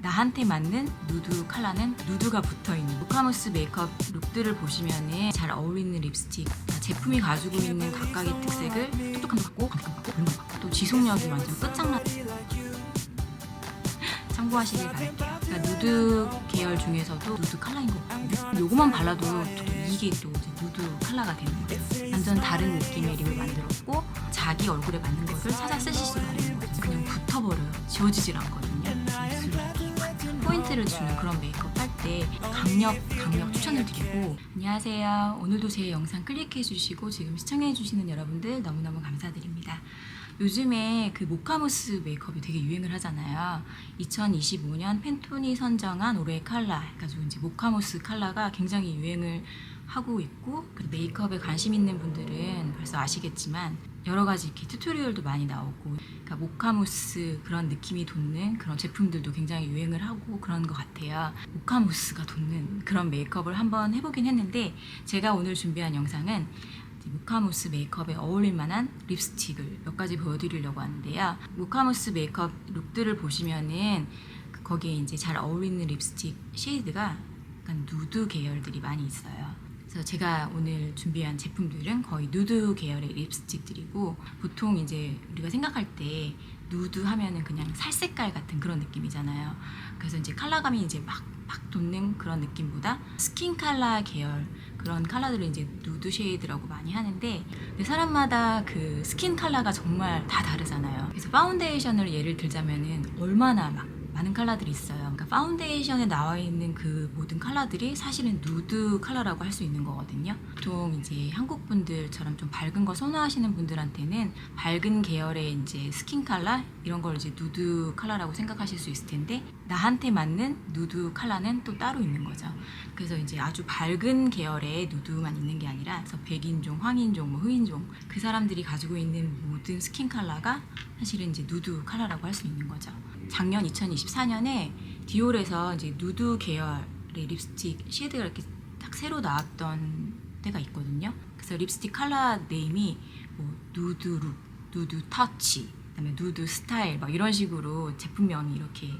나한테 맞는 누드 컬러는 누드가 붙어있는 모카무스 메이크업 룩들을 보시면은 잘 어울리는 립스틱, 제품이 가지고 있는 각각의 특색을 톡톡함도 갖고 감촉감도 갖고 볼륨도 갖고 또 지속력이 완전 끝장나 참고하시길 바랄게요. 그러니까 누드 계열 중에서도 누드 컬러인 것 같고 요거만 발라도 이게 또 이제 누드 컬러가 되는 거예요. 완전 다른 느낌의 립을 만들었고 자기 얼굴에 맞는 것을 찾아 쓰실 수가 있는 거예요. 그냥 붙어버려요. 지워지질 않거든요. 입술을 이렇게 포인트를 주는 그런 메이크업 할 때 강력 추천을 드리고, 안녕하세요. 오늘도 제 영상 클릭해 주시고 지금 시청해 주시는 여러분들 너무너무 감사드립니다. 요즘에 그 모카무스 메이크업이 되게 유행을 하잖아요. 2025년 팬톤이 선정한 올해의 컬러 해가지고 이제 모카무스 컬러가 굉장히 유행을 하고 있고, 메이크업에 관심 있는 분들은 벌써 아시겠지만 여러 가지 이렇게 튜토리얼도 많이 나오고, 그러니까 모카무스 그런 느낌이 돋는 그런 제품들도 굉장히 유행을 하고 그런 것 같아요. 모카무스가 돋는 그런 메이크업을 한번 해보긴 했는데, 제가 오늘 준비한 영상은 모카무스 메이크업에 어울릴 만한 립스틱을 몇 가지 보여드리려고 하는데요. 모카무스 메이크업 룩들을 보시면은 거기에 이제 잘 어울리는 립스틱 쉐이드가 약간 누드 계열들이 많이 있어요. 그래서 제가 오늘 준비한 제품들은 거의 누드 계열의 립스틱들이고, 보통 이제 우리가 생각할 때 누드 하면은 그냥 살색깔 같은 그런 느낌이잖아요. 그래서 이제 컬러감이 이제 막 돋는 그런 느낌보다 스킨 컬러 계열 그런 컬러들을 이제 누드 쉐이드라고 많이 하는데, 근데 사람마다 그 스킨 컬러가 정말 다 다르잖아요. 그래서 파운데이션을 예를 들자면은 얼마나 막 많은 컬러들이 있어요. 그러니까 파운데이션에 나와 있는 그 모든 컬러들이 사실은 누드 컬러라고 할 수 있는 거거든요. 보통 이제 한국 분들처럼 좀 밝은 거 선호하시는 분들한테는 밝은 계열의 이제 스킨 컬러 이런 걸 이제 누드 컬러라고 생각하실 수 있을 텐데, 나한테 맞는 누드 컬러는 또 따로 있는 거죠. 그래서 이제 아주 밝은 계열의 누드만 있는 게 아니라, 그래서 백인종, 황인종, 뭐 흑인종 그 사람들이 가지고 있는 모든 스킨 컬러가 사실은 이제 누드 컬러라고 할 수 있는 거죠. 작년 2024년에 디올에서 이제 누드 계열의 립스틱 쉐이드가 이렇게 딱 새로 나왔던 때가 있거든요. 그래서 립스틱 컬러 네임이 뭐 누드 룩, 누드 터치, 그다음에 누드 스타일 막 이런 식으로 제품명이 이렇게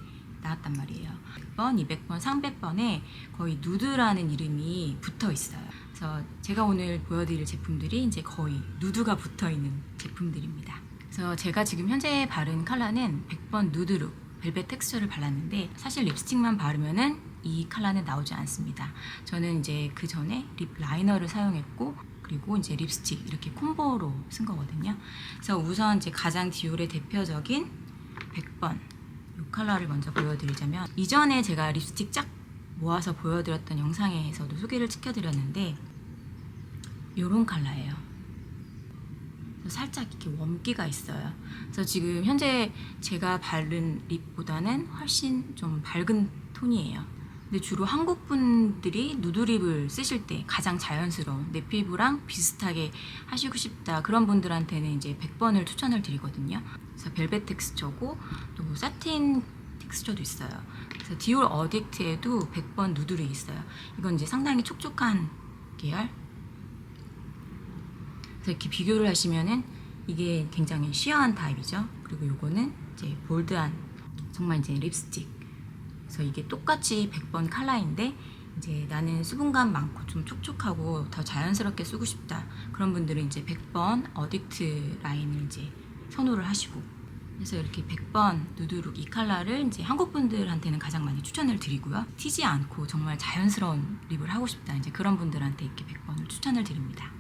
나왔단 말이에요. 100번, 200번, 300번에 거의 누드라는 이름이 붙어 있어요. 그래서 제가 오늘 보여드릴 제품들이 이제 거의 누드가 붙어 있는 제품들입니다. 그래서 제가 지금 현재 바른 컬러는 100번 누드룩 벨벳 텍스처를 발랐는데, 사실 립스틱만 바르면은 이 컬러는 나오지 않습니다. 저는 이제 그 전에 립 라이너를 사용했고, 그리고 이제 립스틱 이렇게 콤보로 쓴 거거든요. 그래서 우선 이제 가장 디올의 대표적인 100번 이 컬러를 먼저 보여드리자면, 이전에 제가 립스틱 쫙 모아서 보여드렸던 영상에서도 소개를 시켜드렸는데 이런 컬러예요. 살짝 이렇게 웜기가 있어요. 그래서 지금 현재 제가 바른 립보다는 훨씬 좀 밝은 톤이에요. 근데 주로 한국 분들이 누드립을 쓰실 때 가장 자연스러운 내 피부랑 비슷하게 하시고 싶다 그런 분들한테는 이제 100번을 추천을 드리거든요. 그래서 벨벳 텍스처고 또 사틴 텍스처도 있어요. 그래서 디올 어딕트에도 100번 누드립이 있어요. 이건 이제 상당히 촉촉한 계열. 이렇게 비교를 하시면은 이게 굉장히 쉬어한 타입이죠. 그리고 요거는 이제 볼드한 정말 이제 립스틱. 그래서 이게 똑같이 100번 컬러인데, 이제 나는 수분감 많고 좀 촉촉하고 더 자연스럽게 쓰고 싶다 그런 분들은 이제 100번 어딕트 라인을 이제 선호를 하시고, 그래서 이렇게 100번 누드룩 이 컬러를 이제 한국 분들한테는 가장 많이 추천을 드리고요. 튀지 않고 정말 자연스러운 립을 하고 싶다 이제 그런 분들한테 이렇게 100번을 추천을 드립니다.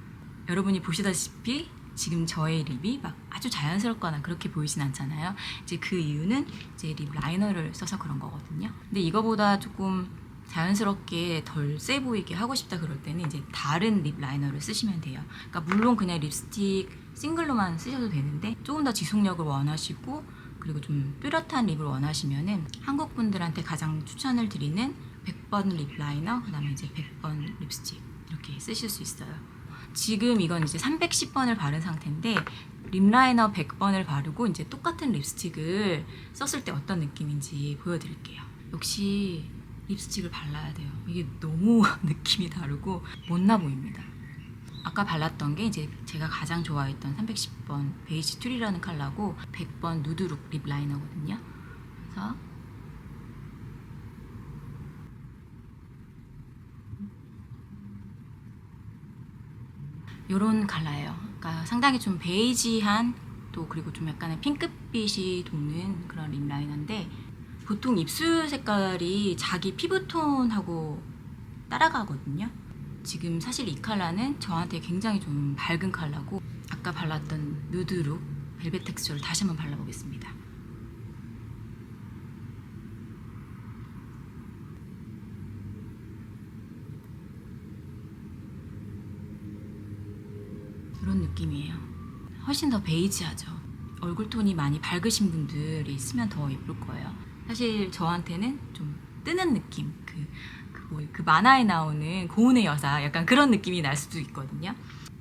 여러분이 보시다시피 지금 저의 립이 막 아주 자연스럽거나 그렇게 보이진 않잖아요. 이제 그 이유는 이제 립 라이너를 써서 그런 거거든요. 근데 이거보다 조금 자연스럽게 덜 세 보이게 하고 싶다 그럴 때는 이제 다른 립 라이너를 쓰시면 돼요. 그러니까 물론 그냥 립스틱 싱글로만 쓰셔도 되는데, 조금 더 지속력을 원하시고 그리고 좀 뚜렷한 립을 원하시면은 한국 분들한테 가장 추천을 드리는 100번 립 라이너, 그다음에 이제 100번 립스틱 이렇게 쓰실 수 있어요. 지금 이건 이제 310번을 바른 상태인데, 립라이너 100번을 바르고 이제 똑같은 립스틱을 썼을 때 어떤 느낌인지 보여드릴게요. 역시 립스틱을 발라야 돼요. 이게 너무 느낌이 다르고 못나 보입니다. 아까 발랐던 게 이제 제가 가장 좋아했던 310번 베이지 툴이라는 컬러고 100번 누드룩 립 라이너거든요. 그래서 요런 컬러예요. 그러니까 상당히 좀 베이지한, 또 그리고 좀 약간의 핑크빛이 도는 그런 립 라이너인데, 보통 입술 색깔이 자기 피부톤하고 따라가거든요. 지금 사실 이 컬러는 저한테 굉장히 좀 밝은 컬러고, 아까 발랐던 누드룩 벨벳 텍스처를 다시 한번 발라보겠습니다. 이런 느낌이에요. 훨씬 더 베이지하죠. 얼굴 톤이 많이 밝으신 분들이 쓰면 더 예쁠 거예요. 사실 저한테는 좀 뜨는 느낌, 그 만화에 나오는 고운의 여사, 약간 그런 느낌이 날 수도 있거든요.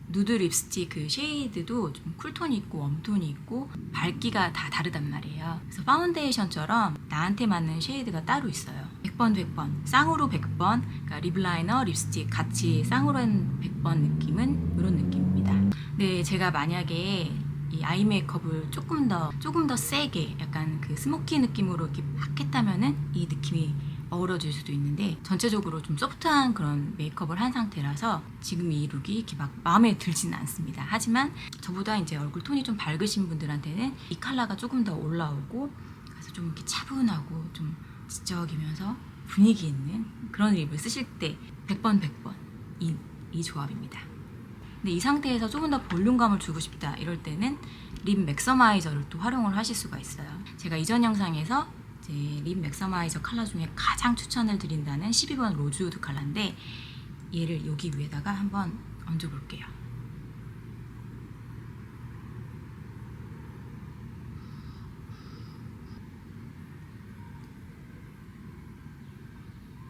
누드 립스틱 그 쉐이드도 좀 쿨톤이 있고 웜톤이 있고 밝기가 다 다르단 말이에요. 그래서 파운데이션처럼 나한테 맞는 쉐이드가 따로 있어요. 100번 100번 쌍으로 100번, 그러니까 립 라이너 립스틱 같이 쌍으로 한 100번 느낌은 이런 느낌입니다. 근데 제가 만약에 이 아이 메이크업을 조금 더 세게 약간 그 스모키 느낌으로 이렇게 팍 했다면은 이 느낌이 어우러질 수도 있는데, 전체적으로 좀 소프트한 그런 메이크업을 한 상태라서 지금 이 룩이 이렇게 막 마음에 들지는 않습니다. 하지만 저보다 이제 얼굴 톤이 좀 밝으신 분들한테는 이 컬러가 조금 더 올라오고, 그래서 좀 이렇게 차분하고 좀 지적이면서 분위기 있는 그런 립을 쓰실 때 100번 100번 이 조합입니다. 근데 이 상태에서 조금 더 볼륨감을 주고 싶다 이럴 때는 립 맥서마이저를 또 활용을 하실 수가 있어요. 제가 이전 영상에서 이제 립 맥서마이저 컬러 중에 가장 추천을 드린다는 12번 로즈우드 컬러인데, 얘를 여기 위에다가 한번 얹어 볼게요.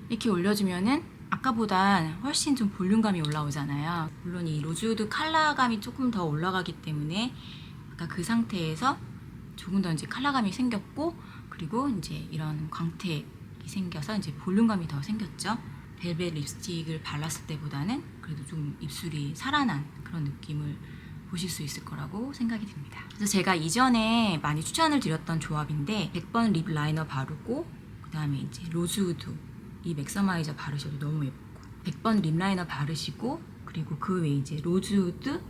이렇게 올려주면은 아까보다 훨씬 좀 볼륨감이 올라오잖아요. 물론 이 로즈우드 컬러감이 조금 더 올라가기 때문에 아까 그 상태에서 조금 더 이제 컬러감이 생겼고, 그리고 이제 이런 광택이 생겨서 이제 볼륨감이 더 생겼죠. 벨벳 립스틱을 발랐을 때보다는 그래도 좀 입술이 살아난 그런 느낌을 보실 수 있을 거라고 생각이 듭니다. 그래서 제가 이전에 많이 추천을 드렸던 조합인데, 100번 립 라이너 바르고 그 다음에 이제 로즈우드 이 맥서마이저 바르셔도 너무 예쁘고, 100번 립 라이너 바르시고, 그리고 그 외에 이제 로즈우드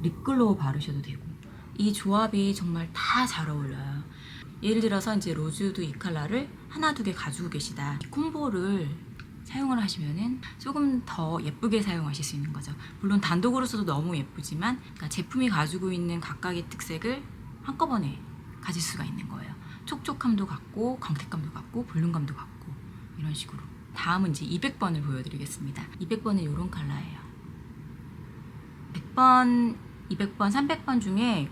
립글로우 바르셔도 되고, 이 조합이 정말 다 잘 어울려요. 예를 들어서 이제 로즈우드 이 컬러를 하나 두 개 가지고 계시다, 이 콤보를 사용을 하시면은 조금 더 예쁘게 사용하실 수 있는 거죠. 물론 단독으로 써도 너무 예쁘지만, 그러니까 제품이 가지고 있는 각각의 특색을 한꺼번에 가질 수가 있는 거예요. 촉촉함도 갖고 광택감도 갖고 볼륨감도 갖고 이런 식으로. 다음은 이제 200번을 보여드리겠습니다. 200번은 이런 컬러예요. 100번, 200번, 300번 중에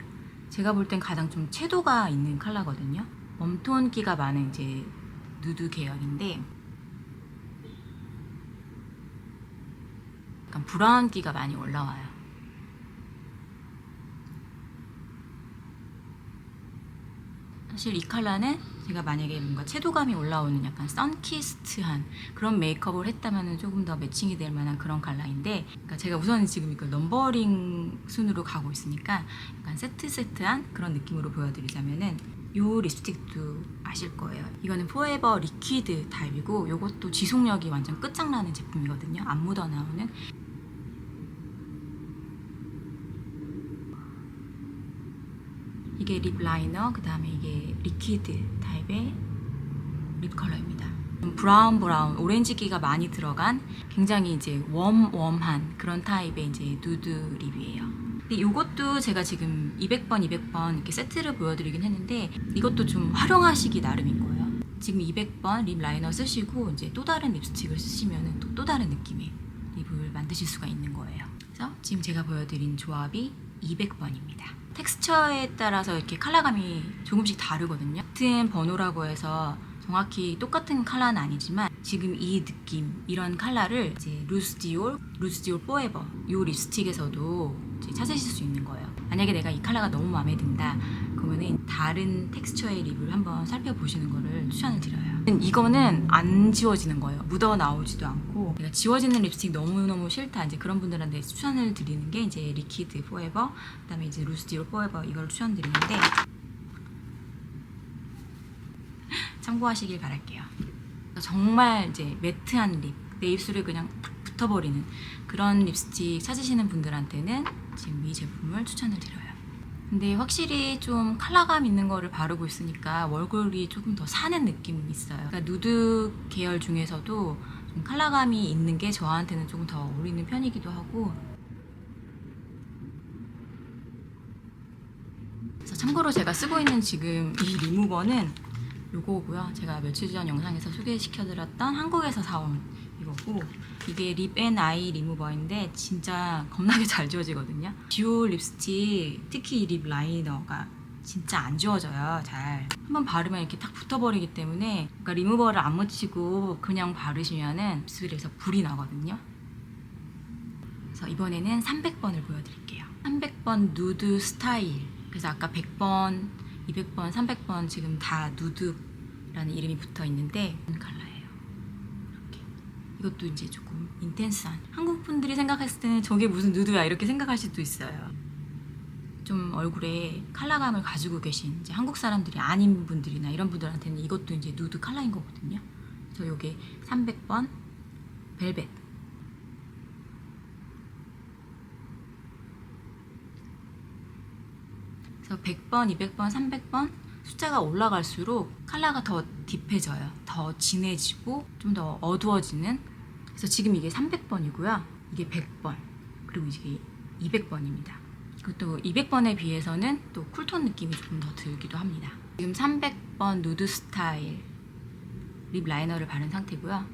제가 볼 땐 가장 좀 채도가 있는 컬러거든요. 웜톤기가 많은 이제 누드 계열인데, 약간 브라운기가 많이 올라와요. 사실 이 컬러는 제가 만약에 뭔가 채도감이 올라오는 약간 선키스트한 그런 메이크업을 했다면 조금 더 매칭이 될 만한 그런 컬러인데, 그러니까 제가 우선 지금 이거 넘버링 순으로 가고 있으니까 약간 세트한 그런 느낌으로 보여드리자면은, 이 립스틱도 아실 거예요. 이거는 포에버 리퀴드 타입이고, 이것도 지속력이 완전 끝장나는 제품이거든요. 안 묻어 나오는. 이게 립 라이너, 그 다음에 이게 리퀴드 타입의 립 컬러입니다. 브라운 오렌지기가 많이 들어간 굉장히 이제 웜한 그런 타입의 이제 누드 립이에요. 근데 이것도 제가 지금 200번 이렇게 세트를 보여드리긴 했는데, 이것도 좀 활용하시기 나름인 거예요. 지금 200번 립 라이너 쓰시고 이제 또 다른 립스틱을 쓰시면은 또 다른 느낌의 립을 만드실 수가 있는 거예요. 그래서 지금 제가 보여드린 조합이 200번입니다. 텍스처에 따라서 이렇게 컬러감이 조금씩 다르거든요. 같은 번호라고 해서 정확히 똑같은 컬러는 아니지만, 지금 이 느낌, 이런 컬러를 이제 루스디올 포에버 이 립스틱에서도 이제 찾으실 수 있는 거예요. 만약에 내가 이 컬러가 너무 마음에 든다 그러면은 다른 텍스처의 립을 한번 살펴보시는 거를 추천을 드려요. 이거는 안 지워지는 거예요. 묻어 나오지도 않고. 내가 지워지는 립스틱 너무너무 싫다, 이제 그런 분들한테 추천을 드리는 게 이제 리퀴드 포에버, 그다음에 이제 루스디올 포에버, 이걸 추천드리는데 참고하시길 바랄게요. 정말 이제 매트한 립, 내 입술에 그냥 딱 붙어버리는 그런 립스틱 찾으시는 분들한테는 지금 이 제품을 추천을 드려요. 근데 확실히 좀 컬러감 있는 거를 바르고 있으니까 얼굴이 조금 더 사는 느낌이 있어요. 그러니까 누드 계열 중에서도 좀 컬러감이 있는 게 저한테는 조금 더 어울리는 편이기도 하고. 그래서 참고로 제가 쓰고 있는 지금 이 리무버는 요거고요. 제가 며칠 전 영상에서 소개시켜드렸던 한국에서 사온 이거고, 이게 립 앤 아이 리무버인데 진짜 겁나게 잘 지워지거든요. 듀오 립스틱, 특히 이 립 라이너가 진짜 안 지워져요. 잘 한번 바르면 이렇게 딱 붙어버리기 때문에, 그러니까 리무버를 안 묻히고 그냥 바르시면은 입술에서 불이 나거든요. 그래서 이번에는 300번을 보여드릴게요. 300번 누드 스타일. 그래서 아까 100번, 200번, 300번 지금 다 누드라는 이름이 붙어 있는데 컬러예요. 이렇게. 이것도 이제 조금 인텐스한, 한국 분들이 생각했을 때는 저게 무슨 누드야 이렇게 생각할 수도 있어요. 좀 얼굴에 컬러감을 가지고 계신 이제 한국 사람들이 아닌 분들이나 이런 분들한테는 이것도 이제 누드 컬러인 거거든요. 그래서 요게 300번 벨벳. 그래서 100번, 200번, 300번 숫자가 올라갈수록 컬러가 더 딥해져요. 더 진해지고 좀 더 어두워지는. 그래서 지금 이게 300번이고요. 이게 100번, 그리고 이게 200번입니다. 그리고 200번에 비해서는 또 쿨톤 느낌이 조금 더 들기도 합니다. 지금 300번 누드 스타일 립 라이너를 바른 상태고요.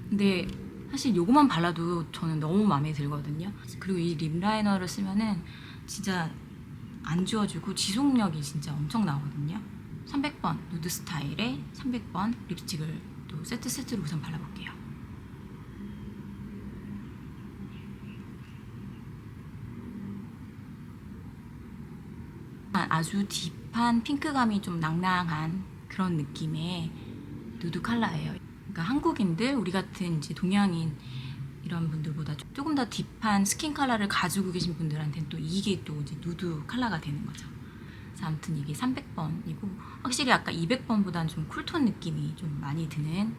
근데 사실 요거만 발라도 저는 너무 마음에 들거든요. 그리고 이 립 라이너를 쓰면은 진짜 안 지워지고 지속력이 진짜 엄청 나거든요. 300번 누드 스타일에 300번 립스틱을 또 세트로 우선 발라볼게요. 아주 딥한 핑크감이 좀 낭낭한 그런 느낌의 누드 컬러예요. 그러니까 한국인들, 우리 같은 이제 동양인 이런 분들보다 조금 더 딥한 스킨 컬러를 가지고 계신 분들한테는 또 이게 또 이제 누드 컬러가 되는 거죠. 그래서 아무튼 이게 300번이고 확실히 아까 200번보다는 좀 쿨톤 느낌이 좀 많이 드는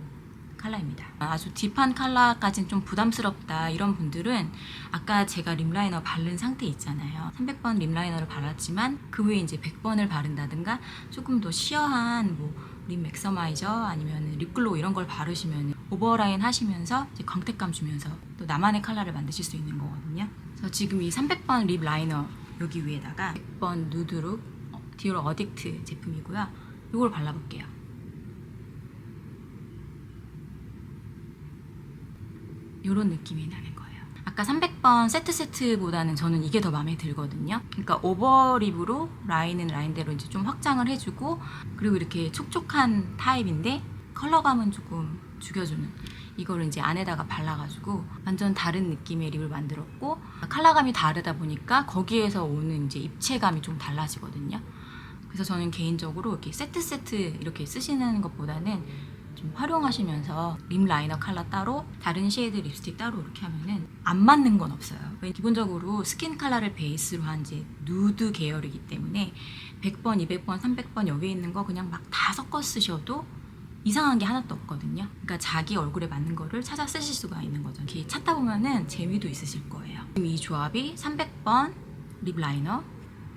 컬러입니다. 아주 딥한 컬러까지는 좀 부담스럽다 이런 분들은 아까 제가 립 라이너 바른 상태 있잖아요. 300번 립 라이너를 발랐지만 그 후에 이제 100번을 바른다든가 조금 더 시어한 립 맥서마이저 아니면 립글로우 이런 걸 바르시면 오버라인 하시면서 이제 광택감 주면서 또 나만의 컬러를 만드실 수 있는 거거든요. 그래서 지금 이 300번 립 라이너 여기 위에다가 100번 누드룩 디올 어딕트 제품이고요. 이걸 발라볼게요. 이런 느낌이 나는 거예요. 아까 300번 세트보다는 저는 이게 더 마음에 들거든요. 그러니까 오버립으로 라인은 라인대로 이제 좀 확장을 해주고, 그리고 이렇게 촉촉한 타입인데 컬러감은 조금 죽여주는, 이거를 이제 안에다가 발라가지고 완전 다른 느낌의 립을 만들었고, 컬러감이 다르다 보니까 거기에서 오는 이제 입체감이 좀 달라지거든요. 그래서 저는 개인적으로 이렇게 세트 이렇게 쓰시는 것보다는 좀 활용하시면서 립 라이너 컬러 따로, 다른 쉐이드 립스틱 따로 이렇게 하면은 안 맞는 건 없어요. 기본적으로 스킨 컬러를 베이스로 한 이제 누드 계열이기 때문에 100번, 200번, 300번 여기에 있는 거 그냥 막 다 섞어 쓰셔도 이상한 게 하나도 없거든요. 그러니까 자기 얼굴에 맞는 거를 찾아 쓰실 수가 있는 거죠. 이렇게 찾다 보면은 재미도 있으실 거예요. 이 조합이 300번 립 라이너,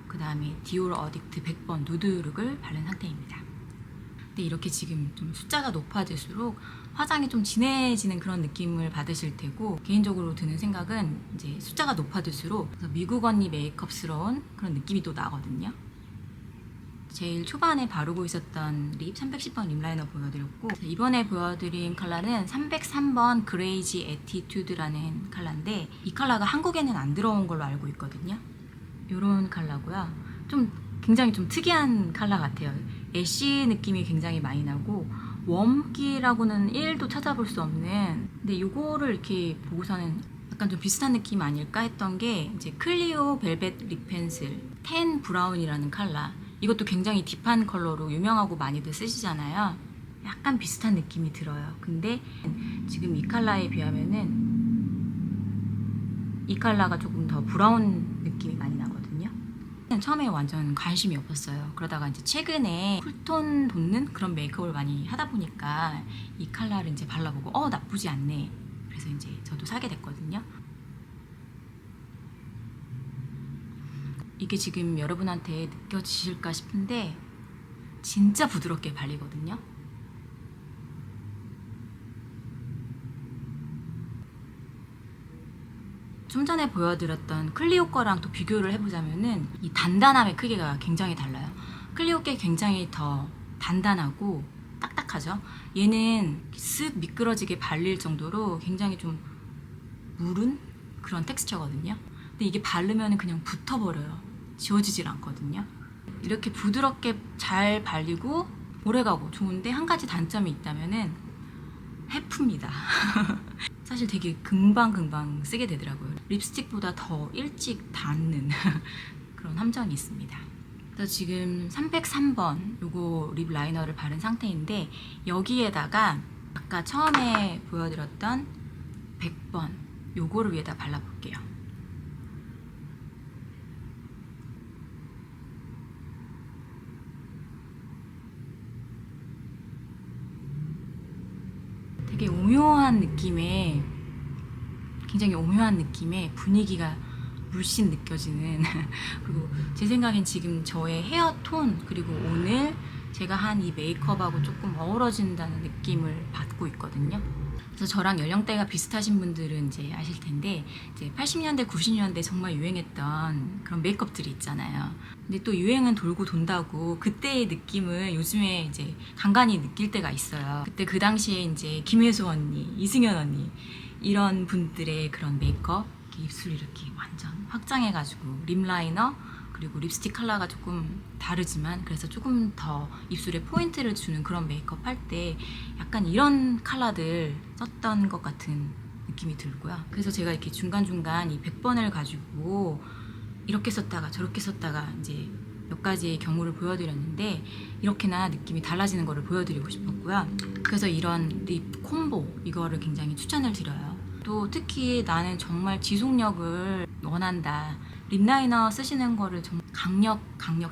그 다음에 디올 어딕트 100번 누드룩을 바른 상태입니다. 근데 이렇게 지금 좀 숫자가 높아질수록 화장이 좀 진해지는 그런 느낌을 받으실 테고, 개인적으로 드는 생각은 이제 숫자가 높아질수록 미국 언니 메이크업스러운 그런 느낌이 또 나거든요. 제일 초반에 바르고 있었던 립 310번 립 라이너 보여드렸고, 이번에 보여드린 컬러는 303번 그레이지 애티튜드라는 컬러인데, 이 컬러가 한국에는 안 들어온 걸로 알고 있거든요. 이런 컬러고요. 좀 굉장히 좀 특이한 컬러 같아요. 애쉬 느낌이 굉장히 많이 나고 웜기라고는 1도 찾아볼 수 없는, 근데 이거를 이렇게 보고서는 약간 좀 비슷한 느낌 아닐까 했던 게 이제 클리오 벨벳 립 펜슬 텐 브라운이라는 컬러, 이것도 굉장히 딥한 컬러로 유명하고 많이들 쓰시잖아요. 약간 비슷한 느낌이 들어요. 근데 지금 이 컬러에 비하면은 이 컬러가 조금 더 브라운 느낌이 많이 나거든요. 처음에 완전 관심이 없었어요. 그러다가 이제 최근에 쿨톤 돋는 그런 메이크업을 많이 하다 보니까 이 컬러를 이제 발라보고 나쁘지 않네. 그래서 이제 저도 사게 됐거든요. 이게 지금 여러분한테 느껴지실까 싶은데 진짜 부드럽게 발리거든요. 좀 전에 보여드렸던 클리오 거랑 또 비교를 해보자면은 이 단단함의 크기가 굉장히 달라요. 클리오 게 굉장히 더 단단하고 딱딱하죠. 얘는 쓱 미끄러지게 발릴 정도로 굉장히 좀 무른 그런 텍스처거든요. 근데 이게 바르면 그냥 붙어버려요. 지워지질 않거든요. 이렇게 부드럽게 잘 발리고 오래가고 좋은데 한 가지 단점이 있다면은 해프입니다. 사실 되게 금방금방 쓰게 되더라고요. 립스틱보다 더 일찍 닿는 그런 함정이 있습니다. 그래서 지금 303번 요거 립 라이너를 바른 상태인데 여기에다가 아까 처음에 보여드렸던 100번 요거를 위에다 발라볼게요. 되게 오묘한 느낌의 굉장히 오묘한 느낌의 분위기가 물씬 느껴지는 그리고 제 생각엔 지금 저의 헤어톤 그리고 오늘 제가 한 이 메이크업하고 조금 어우러진다는 느낌을 받고 있거든요. 그래서 저랑 연령대가 비슷하신 분들은 이제 아실 텐데 이제 80년대, 90년대 정말 유행했던 그런 메이크업들이 있잖아요. 근데 또 유행은 돌고 돈다고 그때의 느낌을 요즘에 이제 간간히 느낄 때가 있어요. 그때 그 당시에 이제 김혜수 언니, 이승연 언니 이런 분들의 그런 메이크업 입술 이렇게 완전 확장해가지고 립 라이너 그리고 립스틱 컬러가 조금 다르지만 그래서 조금 더 입술에 포인트를 주는 그런 메이크업 할 때 약간 이런 컬러들 썼던 것 같은 느낌이 들고요. 그래서 제가 이렇게 중간중간 이 100번을 가지고 이렇게 썼다가 저렇게 썼다가 이제 몇 가지의 경우를 보여드렸는데 이렇게나 느낌이 달라지는 거를 보여드리고 싶었고요. 그래서 이런 립 콤보 이거를 굉장히 추천을 드려요. 또 특히 나는 정말 지속력을 원한다. 립 라이너 쓰시는 거를 정말 강력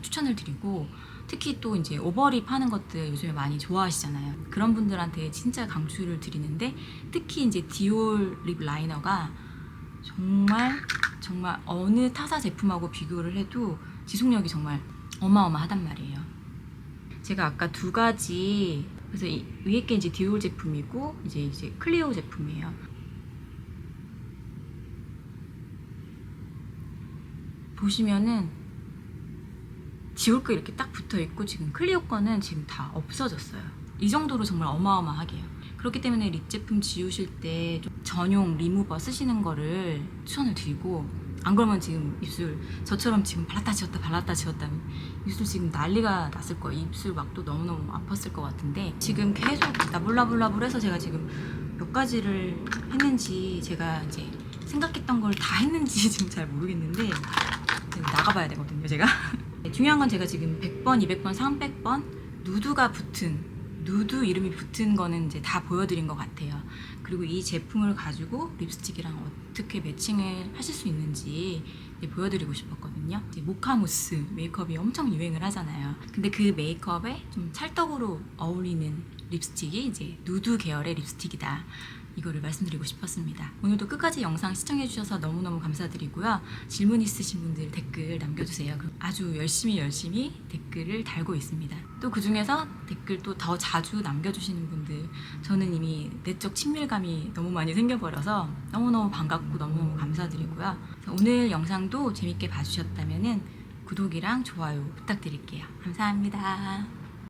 추천을 드리고 특히 또 이제 오버립 하는 것들 요즘에 많이 좋아하시잖아요. 그런 분들한테 진짜 강추를 드리는데 특히 이제 디올 립 라이너가 정말 어느 타사 제품하고 비교를 해도 지속력이 정말 어마어마하단 말이에요. 제가 아까 두 가지 그래서 이 위에 게 이제 디올 제품이고 이제 클리오 제품이에요. 보시면은 지울 거 이렇게 딱 붙어 있고 지금 클리오 거는 지금 다 없어졌어요. 이 정도로 정말 어마어마하게요. 그렇기 때문에 립 제품 지우실 때 좀 전용 리무버 쓰시는 거를 추천을 드리고 안 그러면 지금 입술 저처럼 지금 발랐다 지웠다 입술 지금 난리가 났을 거예요. 입술 막도 너무너무 아팠을 것 같은데 지금 계속 나불나불해서 제가 지금 몇 가지를 했는지 제가 이제 생각했던 걸 다 했는지 지금 잘 모르겠는데 나가봐야 되거든요 제가. 중요한 건 제가 지금 100번, 200번, 300번 누드 이름이 붙은 거는 이제 다 보여드린 것 같아요. 그리고 이 제품을 가지고 립스틱이랑 어떻게 매칭을 하실 수 있는지 보여드리고 싶었거든요. 이제 모카무스 메이크업이 엄청 유행을 하잖아요. 근데 그 메이크업에 좀 찰떡으로 어울리는 립스틱이 이제 누드 계열의 립스틱이다. 이거를 말씀드리고 싶었습니다. 오늘도 끝까지 영상 시청해주셔서 너무너무 감사드리고요. 질문 있으신 분들 댓글 남겨주세요. 아주 열심히 댓글을 달고 있습니다. 또 그중에서 댓글 또 더 자주 남겨주시는 분들 저는 이미 내적 친밀감이 너무 많이 생겨버려서 너무너무 반갑고 너무너무 감사드리고요. 오늘 영상도 재밌게 봐주셨다면 구독이랑 좋아요 부탁드릴게요. 감사합니다.